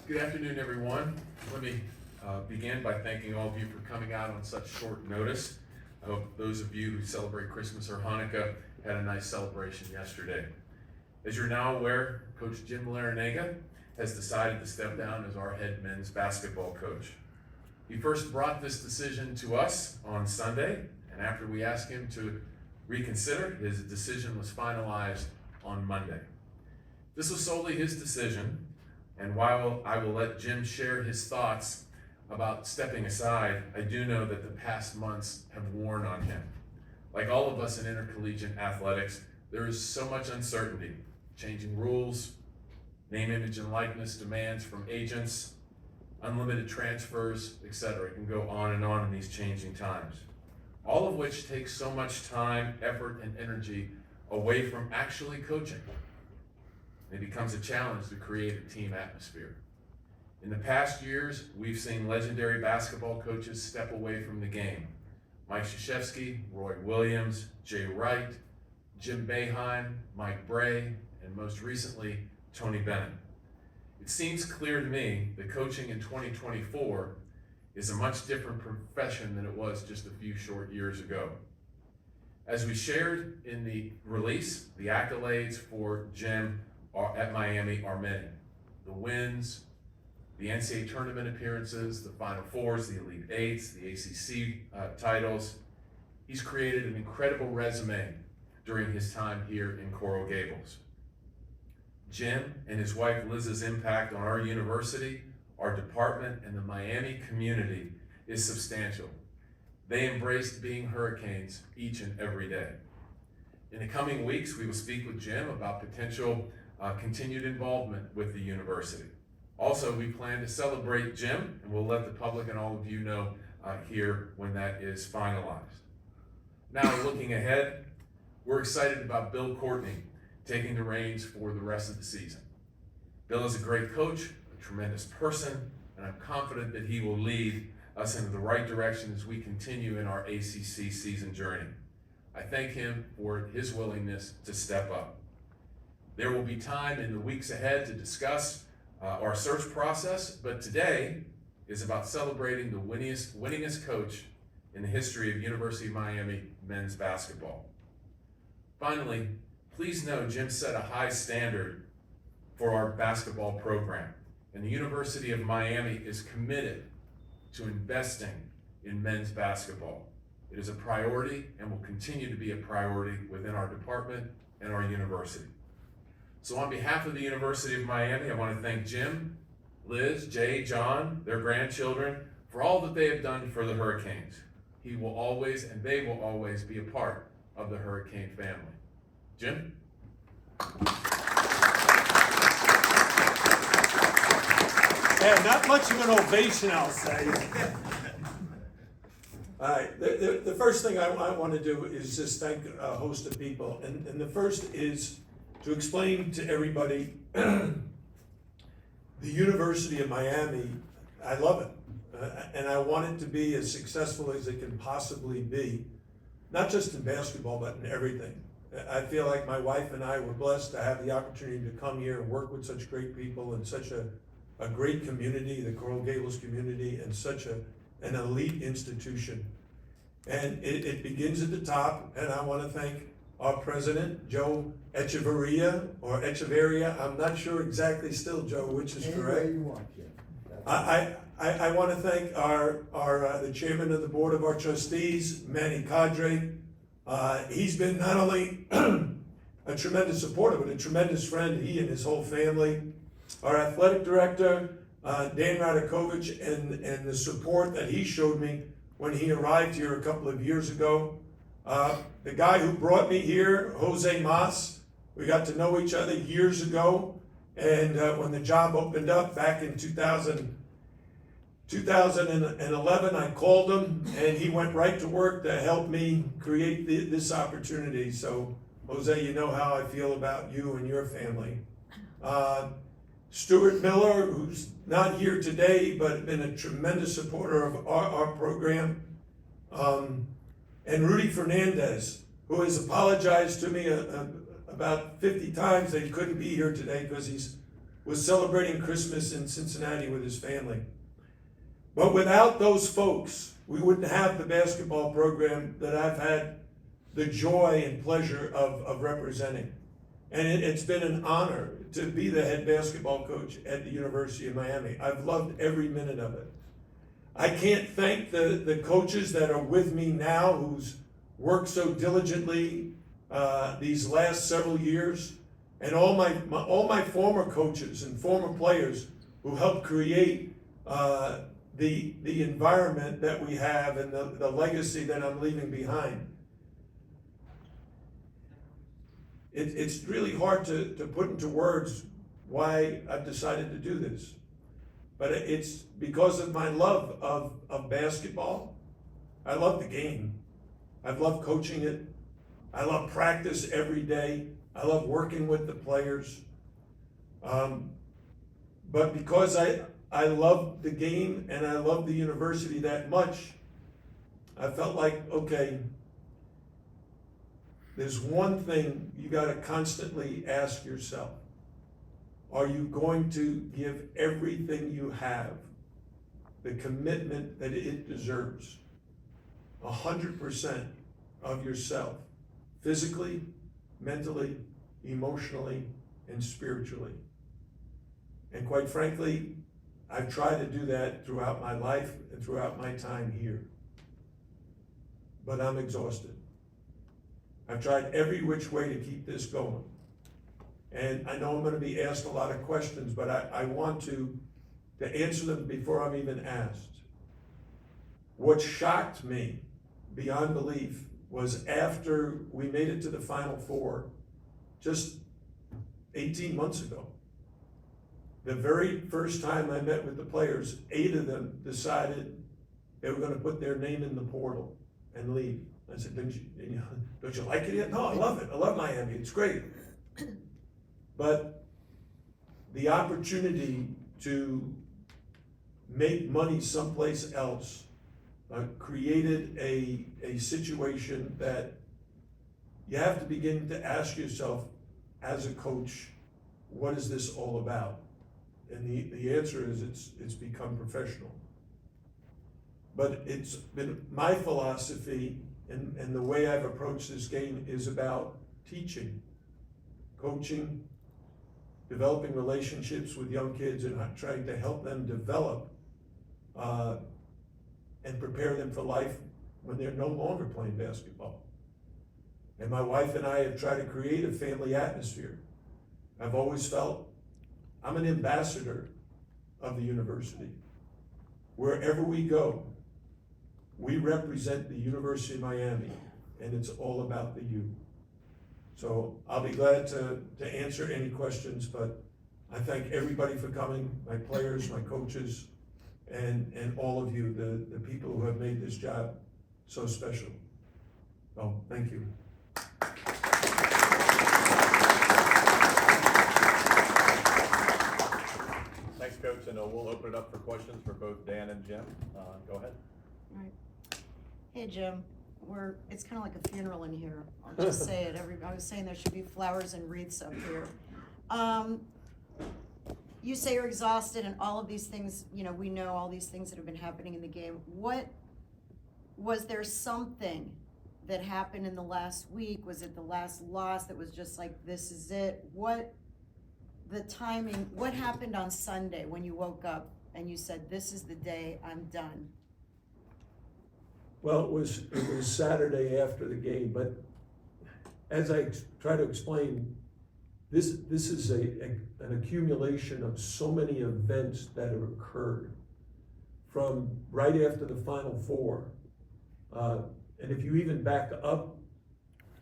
Good afternoon, everyone. Let me begin by thanking all of you for coming out on such short notice. I hope those of you who celebrate Christmas or Hanukkah had a nice celebration yesterday. As you're now aware, Coach Jim Larranaga has decided to step down as our head men's basketball coach. He first brought this decision to us on Sunday, and after we asked him to reconsider, his decision was finalized on Monday. This was solely his decision, and while I will let Jim share his thoughts about stepping aside, I do know that the past months have worn on him. Like all of us in intercollegiate athletics, there is so much uncertainty, changing rules, name, image, and likeness demands from agents, unlimited transfers, etc. It can go on in these changing times. All of which takes so much time, effort, and energy away from actually coaching. It becomes a challenge to create a team atmosphere. In the past years, we've seen legendary basketball coaches step away from the game. Mike Krzyzewski, Roy Williams, Jay Wright, Jim Boeheim, Mike Bray, and most recently, Tony Bennett. It seems clear to me that coaching in 2024 is a much different profession than it was just a few short years ago. As we shared in the release, the accolades for Jim at Miami are many. The wins, the NCAA tournament appearances, the Final Fours, the Elite Eights, the ACC titles. He's created an incredible resume during his time here in Coral Gables. Jim and his wife Liz's impact on our university, our department, and the Miami community is substantial. They embraced being Hurricanes each and every day. In the coming weeks, we will speak with Jim about potential continued involvement with the university. Also, we plan to celebrate Jim, and we'll let the public and all of you know here when that is finalized. Now, looking ahead, we're excited about Bill Courtney taking the reins for the rest of the season. Bill is a great coach, a tremendous person, and I'm confident that he will lead us in the right direction as we continue in our ACC season journey. I thank him for his willingness to step up. There will be time in the weeks ahead to discuss our search process, but today is about celebrating the winningest coach in the history of University of Miami men's basketball. Finally, please know Jim set a high standard for our basketball program, and the University of Miami is committed to investing in men's basketball. It is a priority and will continue to be a priority within our department and our university. So on behalf of the University of Miami, I want to thank Jim, Liz, Jay, John, their grandchildren, for all that they have done for the Hurricanes. He will always, and they will always, be a part of the Hurricane family. Jim? Yeah, not much of an ovation, I'll say. All right, the first thing I want to do is just thank a host of people. And the first is to explain to everybody the University of Miami. I love it. And I want it to be as successful as it can possibly be, not just in basketball, but in everything. I feel like my wife and I were blessed to have the opportunity to come here and work with such great people and such a great community, the Coral Gables community, and such an elite institution. And it begins at the top, and I want to thank our president, Joe Echeverria, or Echeverria. I'm not sure exactly still, Joe, which is correct. You want, Jim. I want to thank the chairman of the board of our trustees, Manny Cadre. He's been not only a tremendous supporter, but a tremendous friend, he and his whole family. Our athletic director, Dan Radakovich, and the support that he showed me when he arrived here a couple of years ago. The guy who brought me here, Jose Mas, we got to know each other years ago, and when the job opened up back in 2011, I called him, and he went right to work to help me create this opportunity. So, Jose, you know how I feel about you and your family. Stuart Miller, who's not here today, but been a tremendous supporter of our program. And Rudy Fernandez, who has apologized to me about 50 times that he couldn't be here today because he's was celebrating Christmas in Cincinnati with his family. But without those folks, we wouldn't have the basketball program that I've had the joy and pleasure of representing. And it's been an honor to be the head basketball coach at the University of Miami. I've loved every minute of it. I can't thank the coaches that are with me now who's worked so diligently these last several years, and all my former coaches and former players who helped create the environment that we have and the legacy that I'm leaving behind. It's really hard to put into words why I've decided to do this. But it's because of my love of basketball. I love the game. I've loved coaching it. I love practice every day. I love working with the players. But because I love the game and I love the university that much, I felt like, okay, there's one thing you got to constantly ask yourself. Are you going to give everything you have, the commitment that it deserves, 100% of yourself, physically, mentally, emotionally, and spiritually? And quite frankly, I've tried to do that throughout my life and throughout my time here. But I'm exhausted. I've tried every which way to keep this going. And I know I'm going to be asked a lot of questions, but I want to answer them before I'm even asked. What shocked me beyond belief was after we made it to the Final Four, just 18 months ago, the very first time I met with the players, 8 of them decided they were going to put their name in the portal and leave. I said, don't you like it yet? No, I love it. I love Miami. It's great. But the opportunity to make money someplace else created a situation that you have to begin to ask yourself as a coach, what is this all about? And the answer is it's become professional. But it's been my philosophy and the way I've approached this game is about teaching, coaching, developing relationships with young kids, and trying to help them develop and prepare them for life when they're no longer playing basketball. And my wife and I have tried to create a family atmosphere. I've always felt I'm an ambassador of the university. Wherever we go, we represent the University of Miami, and it's all about the U. So I'll be glad to answer any questions, but I thank everybody for coming, my players, my coaches, and all of you, the people who have made this job so special. So, thank you. Thanks, Coach, and we'll open it up for questions for both Dan and Jim. Go ahead. All right. Hey, Jim, it's kind of like a funeral in here. I'll just say it. I was saying there should be flowers and wreaths up here. You say you're exhausted and all of these things, we know all these things that have been happening in the game. Was there something that happened in the last week? Was it the last loss that was just like, this is it? The timing, what happened on Sunday when you woke up and you said, this is the day, I'm done? Well, it was Saturday after the game, but as I try to explain, this is an accumulation of so many events that have occurred from right after the Final Four. And if you even back up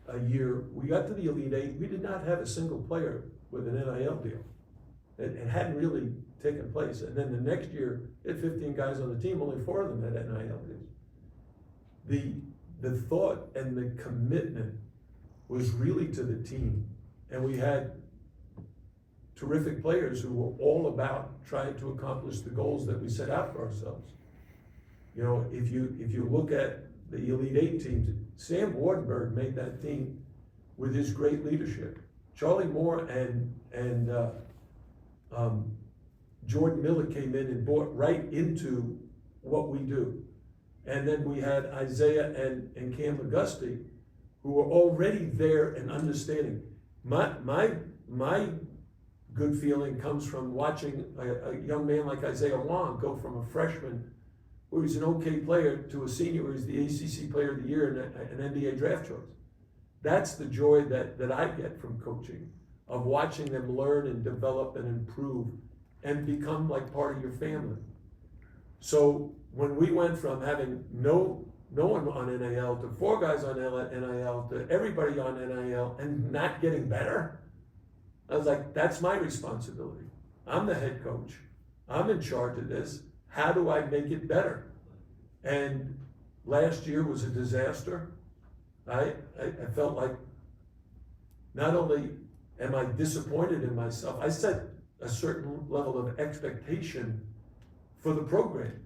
a year, we got to the Elite Eight, we did not have a single player with an NIL deal. It hadn't really taken place. And then the next year, it had 15 guys on the team, only 4 of them had NIL deals. The thought and the commitment was really to the team. And we had terrific players who were all about trying to accomplish the goals that we set out for ourselves. If you look at the Elite Eight teams, Sam Wardenberg made that team with his great leadership. Charlie Moore and Jordan Miller came in and bought right into what we do. And then we had Isaiah and Cam Auguste, who were already there and understanding. My good feeling comes from watching a young man like Isaiah Wong go from a freshman where he's an okay player to a senior where he's the ACC Player of the Year and an NBA draft choice. That's the joy that I get from coaching, of watching them learn and develop and improve and become like part of your family. So when we went from having no one on NIL to 4 guys on NIL to everybody on NIL and not getting better, I was like, that's my responsibility. I'm the head coach. I'm in charge of this. How do I make it better? And last year was a disaster. I felt like not only am I disappointed in myself, I set a certain level of expectation for the program.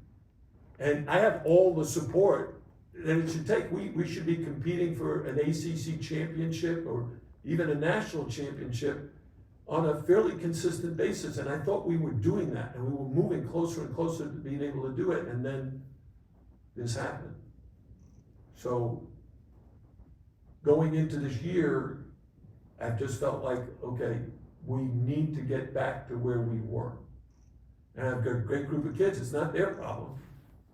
And I have all the support that it should take. We should be competing for an ACC championship or even a national championship on a fairly consistent basis. And I thought we were doing that and we were moving closer and closer to being able to do it. And then this happened. So going into this year, I just felt like, okay, we need to get back to where we were. And I've got a great group of kids. It's not their problem,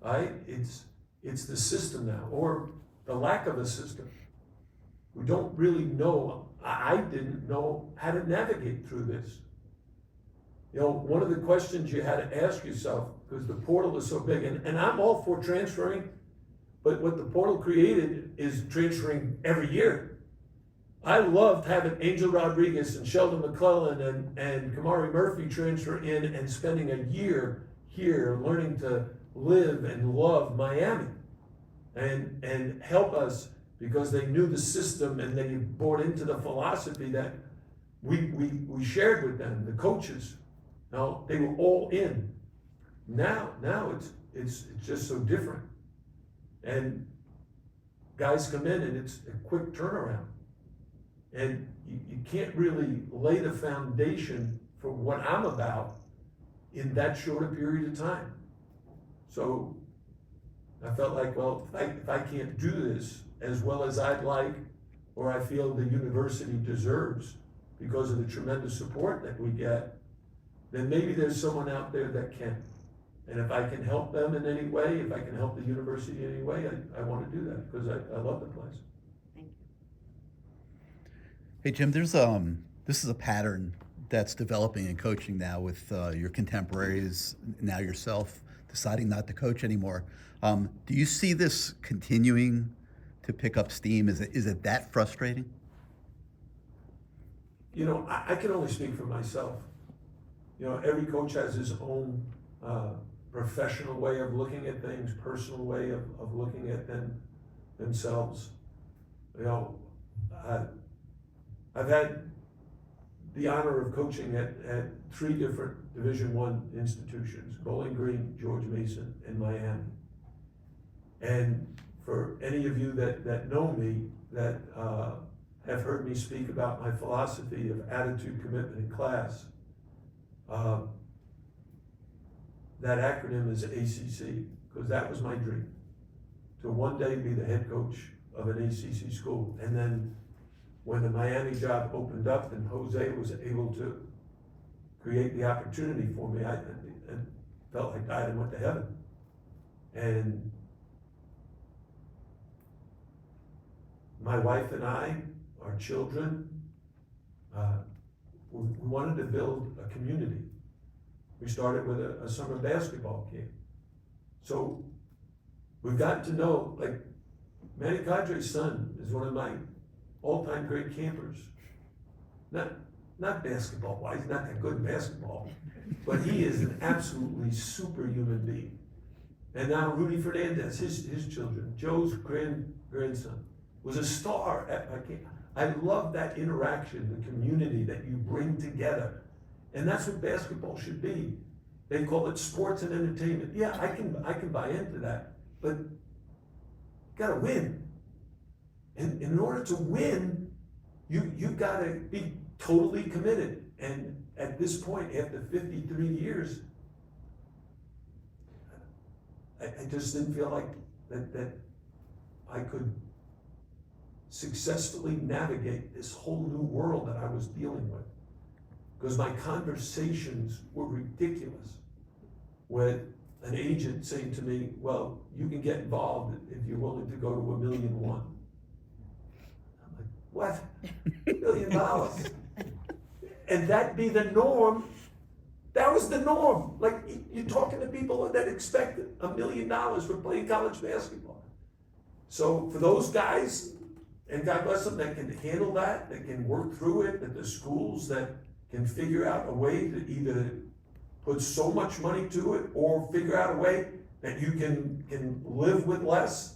right? It's the system now, or the lack of a system. We don't really know. I didn't know how to navigate through this. You know, one of the questions you had to ask yourself, because the portal is so big, and I'm all for transferring, but what the portal created is transferring every year. I loved having Angel Rodriguez and Sheldon McClellan and Kamari Murphy transfer in and spending a year here learning to live and love Miami and help us because they knew the system and they bought into the philosophy that we shared with them, the coaches. Now, they were all in. Now it's just so different. And guys come in and it's a quick turnaround. And you can't really lay the foundation for what I'm about in that short a period of time. So I felt like, well, if I can't do this as well as I'd like, or I feel the university deserves because of the tremendous support that we get, then maybe there's someone out there that can. And if I can help them in any way, if I can help the university in any way, I want to do that because I love the place. Thank you. Hey Jim, this is a pattern that's developing in coaching now with your contemporaries, now yourself deciding not to coach anymore. Do you see this continuing to pick up steam? Is it that frustrating? You know, I can only speak for myself. You know, every coach has his own professional way of looking at things, personal way of looking at themselves. You know, I've had the honor of coaching at 3 different Division I institutions, Bowling Green, George Mason, and Miami. And for any of you that know me, that have heard me speak about my philosophy of attitude, commitment, and class, that acronym is ACC, because that was my dream, to one day be the head coach of an ACC school. And then when the Miami job opened up and Jose was able to create the opportunity for me, I felt like I died and went to heaven. And my wife and I, our children, we wanted to build a community. We started with a summer basketball camp. So we've gotten to know, like, Manny Cadre's son is one of my all-time great campers. Not basketball-wise, he's not that good in basketball, but he is an absolutely superhuman being. And now Rudy Fernandez, his children, Joe's grandson, was a star at my camp. I love that interaction, the community that you bring together. And that's what basketball should be. They call it sports and entertainment. Yeah, I can buy into that, but you gotta win. And in order to win, you've gotta be totally committed. And at this point, after 53 years, I just didn't feel like that I could successfully navigate this whole new world that I was dealing with. Because my conversations were ridiculous. With an agent saying to me, well, you can get involved if you're willing to go to $1.1 million. I'm like, what? $1 million? And that be the norm. That was the norm. Like, you're talking to people that expected $1 million for playing college basketball. So for those guys, and God bless them, that can handle that can work through it, that the schools that can figure out a way to either put so much money to it or figure out a way that you can live with less.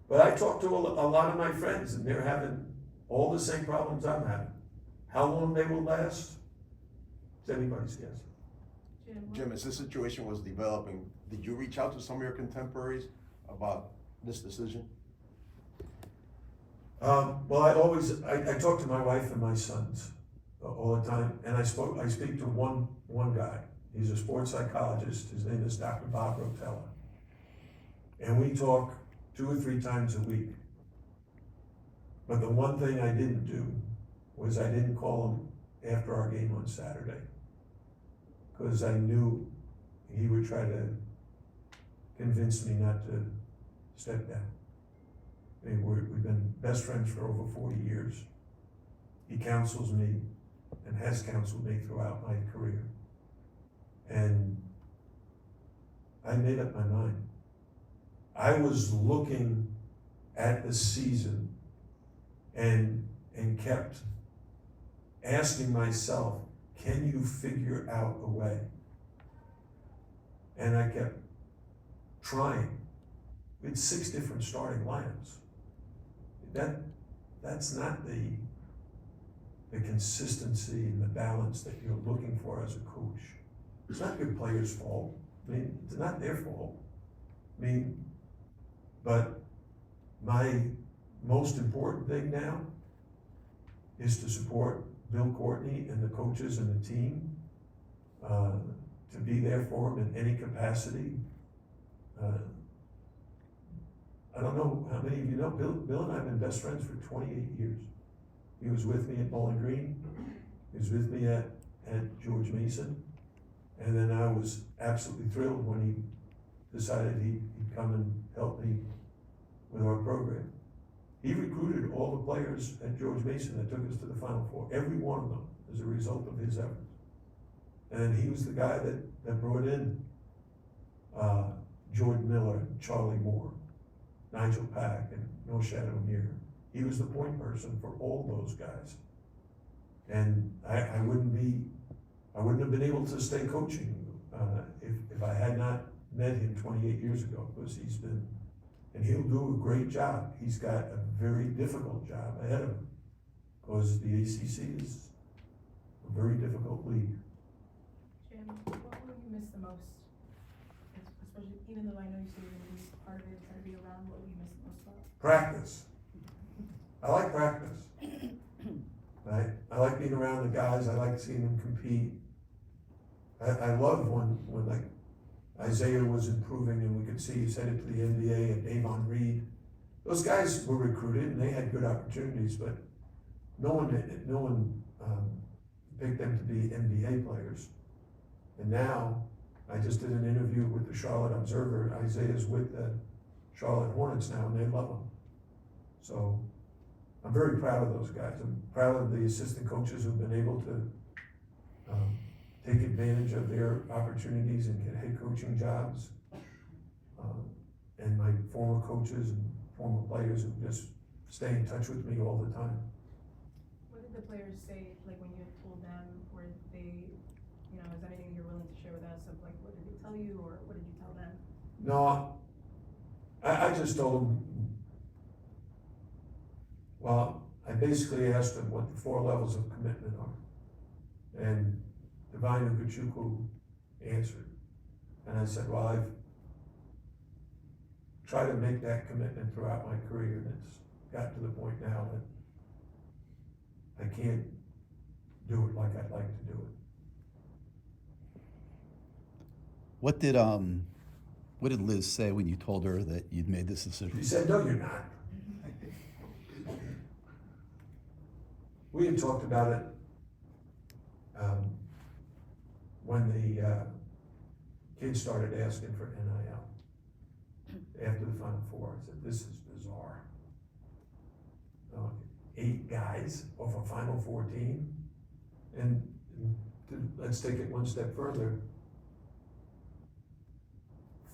But I talk to a lot of my friends, and they're having all the same problems I'm having. How long they will last, it's anybody's guess. Jim, as this situation was developing, did you reach out to some of your contemporaries about this decision? Well, I talk to my wife and my sons all the time, and I speak to one guy. He's a sports psychologist. His name is Dr. Bob Rotella. And we talk 2 or 3 times a week. But the one thing I didn't do was I didn't call him after our game on Saturday, because I knew he would try to convince me not to step down. I mean, we've been best friends for over 40 years. He counsels me and has counseled me throughout my career. And I made up my mind. I was looking at the season and kept asking myself, can you figure out a way? And I kept trying. We had 6 different starting lineups. That's not the consistency and the balance that you're looking for as a coach. It's not your players' fault. I mean, it's not their fault. I mean, but my most important thing now is to support Bill Courtney and the coaches and the team, to be there for them in any capacity. I don't know how many of you know, Bill and I have been best friends for 28 years. He was with me at Bowling Green. He was with me at George Mason. And then I was absolutely thrilled when he decided he'd come and help me with our program. He recruited all the players at George Mason that took us to the Final Four, every one of them, as a result of his efforts. And he was the guy that brought in Jordan Miller, Charlie Moore, Nigel Pack, and No Shadow Near. He was the point person for all those guys. And I wouldn't have been able to stay coaching if I had not met him 28 years ago, because and he'll do a great job. He's got a very difficult job ahead of him, because the ACC is a very difficult league. Jim, what will you miss the most? Especially, even though I know you say you're going to be part of it, try to be around, what will you miss the most about? Practice. I like practice. I like being around the guys. I like seeing them compete. I love when like Isaiah was improving and we could see he's headed to the NBA, and Davon Reed. Those guys were recruited and they had good opportunities, but no one picked them to be NBA players. And now, I just did an interview with the Charlotte Observer. Isaiah's with the Charlotte Hornets now, and they love him. So I'm very proud of those guys. I'm proud of the assistant coaches who've been able to take advantage of their opportunities and get head coaching jobs. And my former coaches and former players who just stay in touch with me all the time. What did the players say, like when you told them, or they, is there anything you're willing to share with us of like, what did they tell you, or what did you tell them? No, I just told them, well, I basically asked them what the 4 levels of commitment are. And Divine Ugochukwu answered. And I said, well, I've tried to make that commitment throughout my career, and it's got to the point now that I can't do it like I'd like to do it. What did Liz say when you told her that you'd made this decision? He said, no, you're not. We had talked about it when the kids started asking for NIL after the Final Four. I said, this is bizarre. 8 guys off a Final Four team. And let's take it one step further.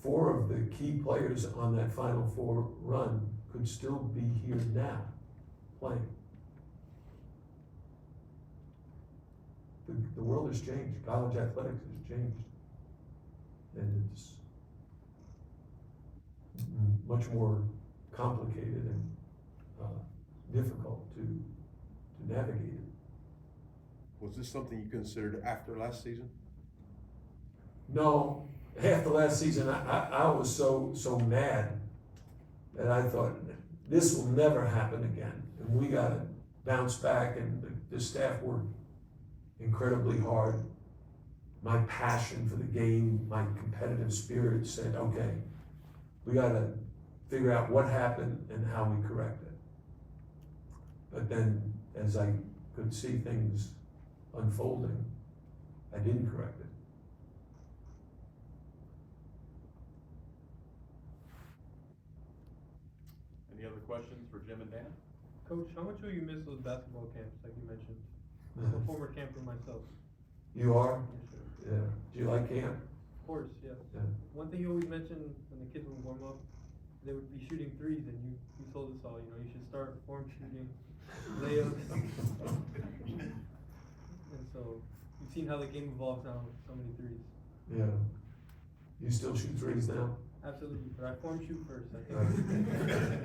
4 of the key players on that Final Four run could still be here now playing. The world has changed. College athletics has changed. And it's much more complicated and difficult to navigate it. Was this something you considered after last season? No, after last season, I was so mad that I thought, this will never happen again. And we gotta bounce back, and the staff worked incredibly hard. My passion for the game, my competitive spirit said, okay, we gotta figure out what happened and how we correct it. But then, as I could see things unfolding, I didn't correct it. Any other questions for Jim and Dan? Coach, how much will you miss those basketball camps, like you mentioned? I'm a former camper myself. You are? Yes, sir. Yeah. Do you like camp? Of course, yes. Yeah. One thing you always mention when the kids would warm up, they would be shooting threes, and you told us all, you should start form shooting, layups. And so, you've seen how the game evolves now with so many threes. Yeah. You still shoot threes now? Absolutely, but I form shoot first, I think.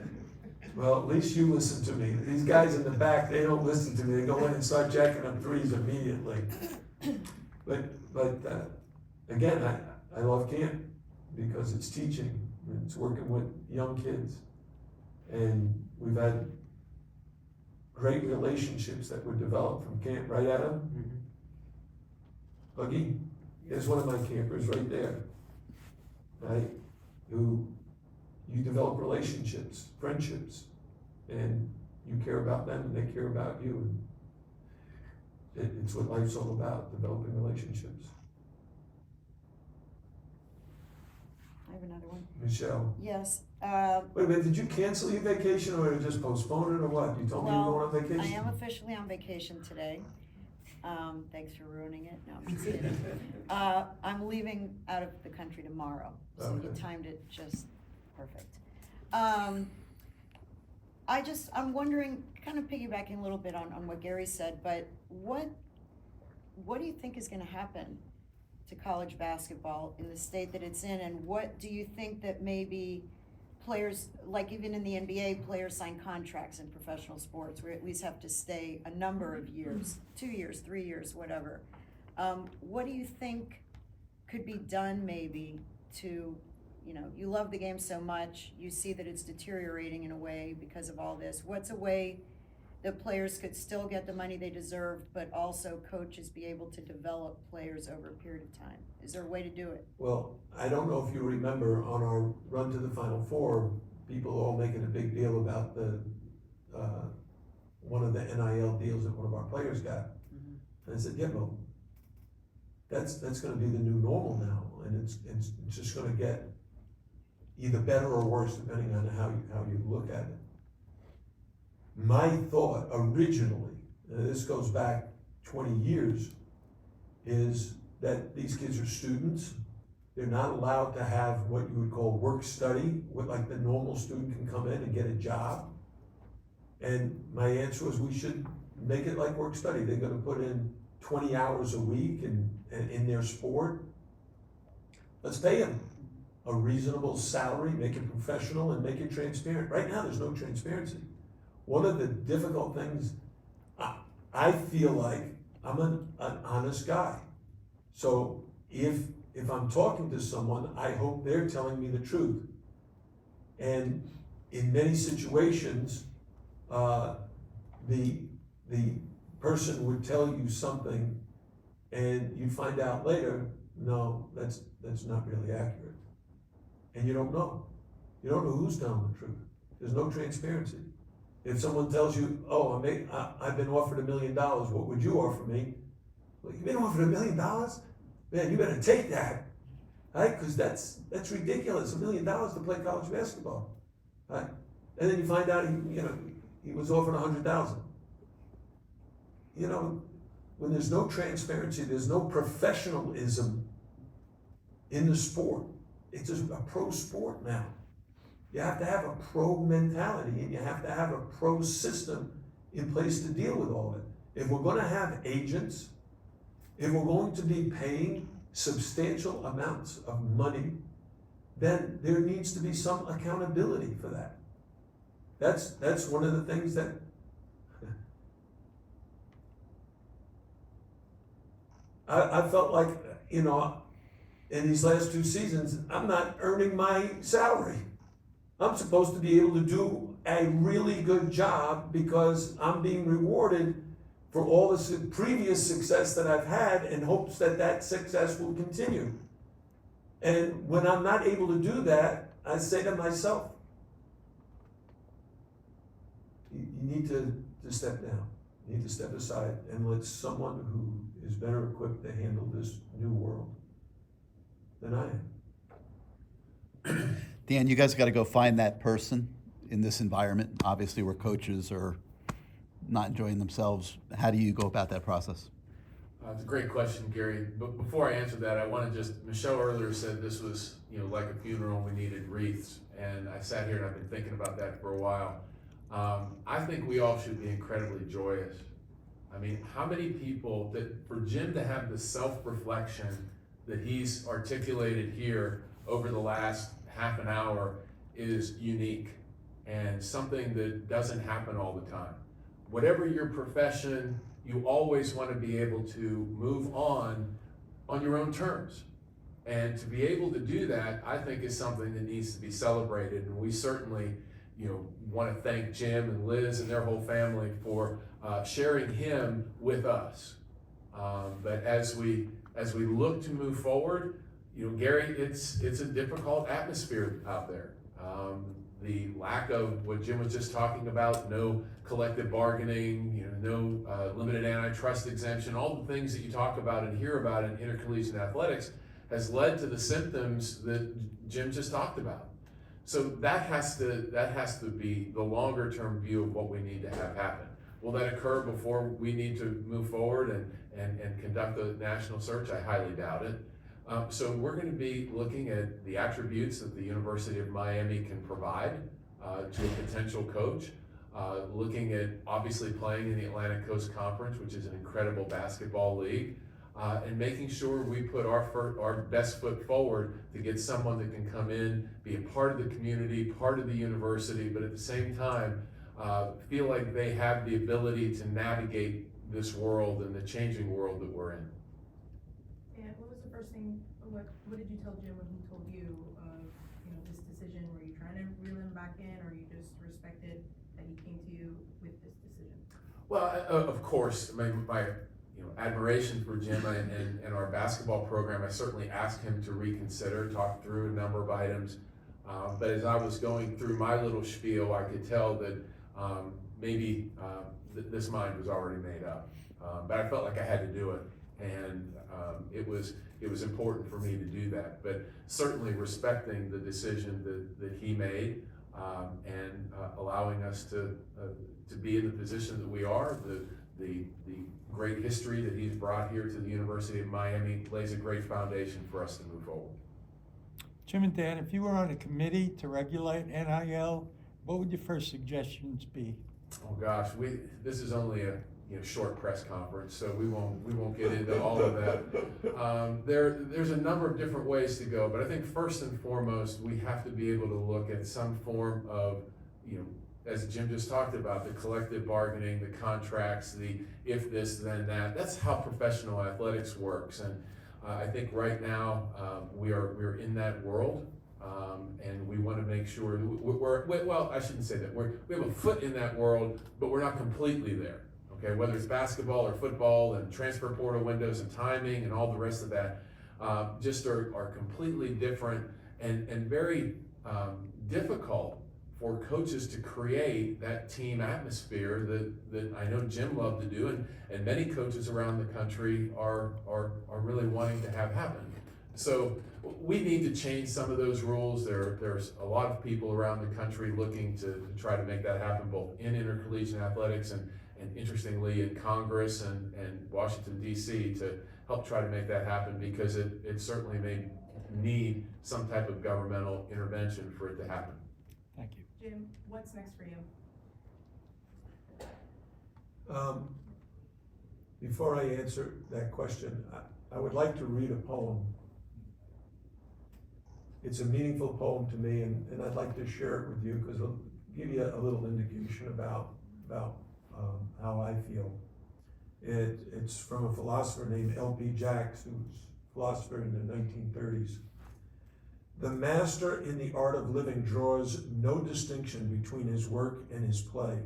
Well, at least you listen to me. These guys in the back, they don't listen to me. They go in and start jacking up threes immediately. But again, I love camp because it's teaching. It's working with young kids. And we've had great relationships that were developed from camp. Right, Adam? Buggy? There's one of my campers right there. Right? Who you develop relationships, friendships, and you care about them and they care about you. And it's what life's all about, developing relationships. I have another one. Michelle, Yes, wait a minute, did you cancel your vacation or just postpone it or what? You told me you were going on I vacation? am officially on vacation today. Thanks for ruining it. No, I'm just kidding. I'm leaving out of the country tomorrow, so you Okay. timed it just perfect. I'm wondering, kind of piggybacking a little bit on what Gary said, but what do you think is gonna happen to college basketball in the state that it's in, and what do you think that maybe players, like even in the NBA, players sign contracts in professional sports where at least have to stay a number of years, 2 years, 3 years, whatever. What do you think could be done maybe to, you love the game so much, you see that it's deteriorating in a way because of all this. What's a way that players could still get the money they deserve, but also coaches be able to develop players over a period of time? Is there a way to do it? Well, I don't know if you remember on our run to the Final Four, people all making a big deal about the, one of the NIL deals that one of our players got. And I said, yeah, well, that's gonna be the new normal now, and it's just gonna get either better or worse depending on how you look at it. My thought originally, and this goes back 20 years, is that these kids are students. They're not allowed to have what you would call work study, what like the normal student can come in and get a job. And my answer was we should make it like work study. They're gonna put in 20 hours a week in their sport. Let's pay them a reasonable salary, make it professional and make it transparent. Right now, there's no transparency. One of the difficult things, I feel like I'm an honest guy. So if I'm talking to someone, I hope they're telling me the truth. And in many situations, the person would tell you something and you find out later, no, that's not really accurate. And you don't know. You don't know who's telling the truth. There's no transparency. If someone tells you, oh, I've been offered $1 million, what would you offer me? Well, you've been offered $1 million? Man, you better take that, right? Because that's ridiculous, $1 million to play college basketball, right? And then you find out he was offered 100,000. You know, when there's no transparency, there's no professionalism in the sport. It's a pro sport now. You have to have a pro mentality and you have to have a pro system in place to deal with all of it. If we're gonna have agents, if we're going to be paying substantial amounts of money, then there needs to be some accountability for that. That's one of the things that I felt like, in these last 2 seasons, I'm not earning my salary. I'm supposed to be able to do a really good job because I'm being rewarded for all the previous success that I've had in hopes that that success will continue. And when I'm not able to do that, I say to myself, you need to step down. You need to step aside and let someone who is better equipped to handle this new world than I am. Dan, you guys got to go find that person in this environment, obviously where coaches are not enjoying themselves. How do you go about that process? It's a great question, Gary. But before I answer that, I want to Michelle earlier said this was, like a funeral, we needed wreaths. And I sat here and I've been thinking about that for a while. I think we all should be incredibly joyous. I mean, how many people for Jim to have the self-reflection that he's articulated here over the last half an hour is unique and something that doesn't happen all the time. Whatever your profession, you always want to be able to move on your own terms. And to be able to do that, I think is something that needs to be celebrated. And we certainly, want to thank Jim and Liz and their whole family for sharing him with us. But as we look to move forward, Gary, it's a difficult atmosphere out there. The lack of what Jim was just talking about, no collective bargaining, no limited antitrust exemption, all the things that you talk about and hear about in intercollegiate athletics has led to the symptoms that Jim just talked about. So that has to be the longer term view of what we need to have happen. Will that occur before we need to move forward and conduct a national search? I highly doubt it. So we're going to be looking at the attributes that the University of Miami can provide to a potential coach, looking at obviously playing in the Atlantic Coast Conference, which is an incredible basketball league, and making sure we put our best foot forward to get someone that can come in, be a part of the community, part of the university, but at the same time, feel like they have the ability to navigate this world and the changing world that we're in. And what was the first thing, what did you tell Jim when he told you of, this decision? Were you trying to reel him back in, or you just respected that he came to you with this decision? Well, of course, my admiration for Jim and our basketball program, I certainly asked him to reconsider, talk through a number of items. But as I was going through my little spiel, I could tell that maybe this mind was already made up. But I felt like I had to do it. And it was important for me to do that. But certainly respecting the decision that he made and allowing us to be in the position that we are, the great history that he's brought here to the University of Miami lays a great foundation for us to move forward. Jim and Dan, if you were on a committee to regulate NIL, what would your first suggestions be? Oh gosh, this is only a short press conference, so we won't get into all of that. There's a number of different ways to go, but I think first and foremost we have to be able to look at some form of, as Jim just talked about, the collective bargaining, the contracts, the if this then that. That's how professional athletics works, and I think right now we're in that world, and we want to make sure well, I shouldn't say that we have a foot in that world, but we're not completely there. okay? Whether it's basketball or football and transfer portal windows and timing and all the rest of that, just are completely different and very difficult for coaches to create that team atmosphere that I know Jim loved to do, and many coaches around the country are really wanting to have happen. So we need to change some of those rules. There's a lot of people around the country looking to try to make that happen, both in intercollegiate athletics and interestingly in Congress and Washington DC, to help try to make that happen, because it certainly may need some type of governmental intervention for it to happen. Thank you. Jim, what's next for you? Before I answer that question, I would like to read a poem. It's a meaningful poem to me, and I'd like to share it with you because it'll give you a little indication about how I feel. It's from a philosopher named L.P. Jacks, who was a philosopher in the 1930s. The master in the art of living draws no distinction between his work and his play,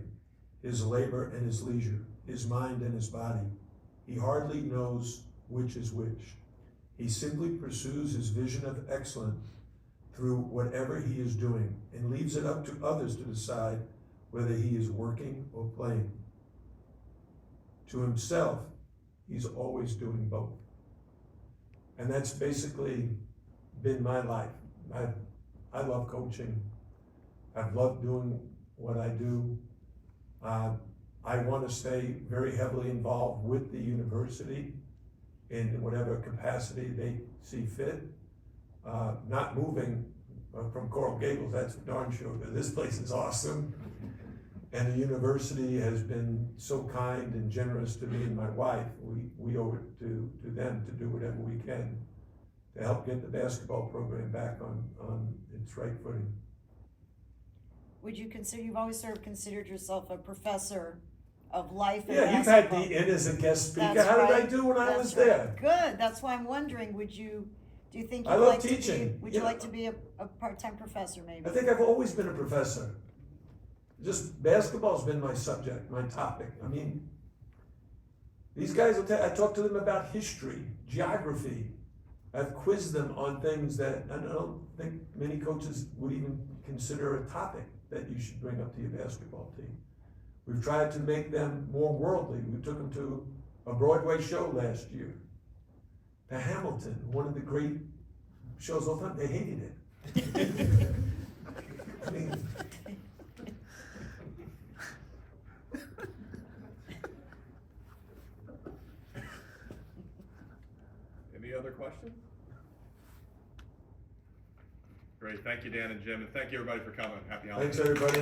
his labor and his leisure, his mind and his body. He hardly knows which is which. He simply pursues his vision of excellence through whatever he is doing and leaves it up to others to decide whether he is working or playing. To himself, he's always doing both. And that's basically been my life. I love coaching. I've loved doing what I do. I want to stay very heavily involved with the university in whatever capacity they see fit. Not moving from Coral Gables, that's for darn sure, because this place is awesome. And the university has been so kind and generous to me and my wife. We owe it to them to do whatever we can to help get the basketball program back on its right footing. Would you consider, you've always sort of considered yourself a professor of life and Yeah, you've had basketball. me in as a guest speaker. That's How did I right. do when I That's was right. there? Good, that's why I'm wondering, do you think I you'd love like to be, teaching. would You you know, like to be a part-time professor maybe? I think I've always been a professor. Just basketball's been my subject, my topic. I mean, these guys I talk to them about history, geography. I've quizzed them on things that I don't think many coaches would even consider a topic that you should bring up to your basketball team. We've tried to make them more worldly. We took them to a Broadway show last year, to Hamilton, one of the great shows all the time. They hated it. I mean, Any other questions? Great, thank you, Dan and Jim, and thank you everybody for coming. Happy holidays. thanks, everybody.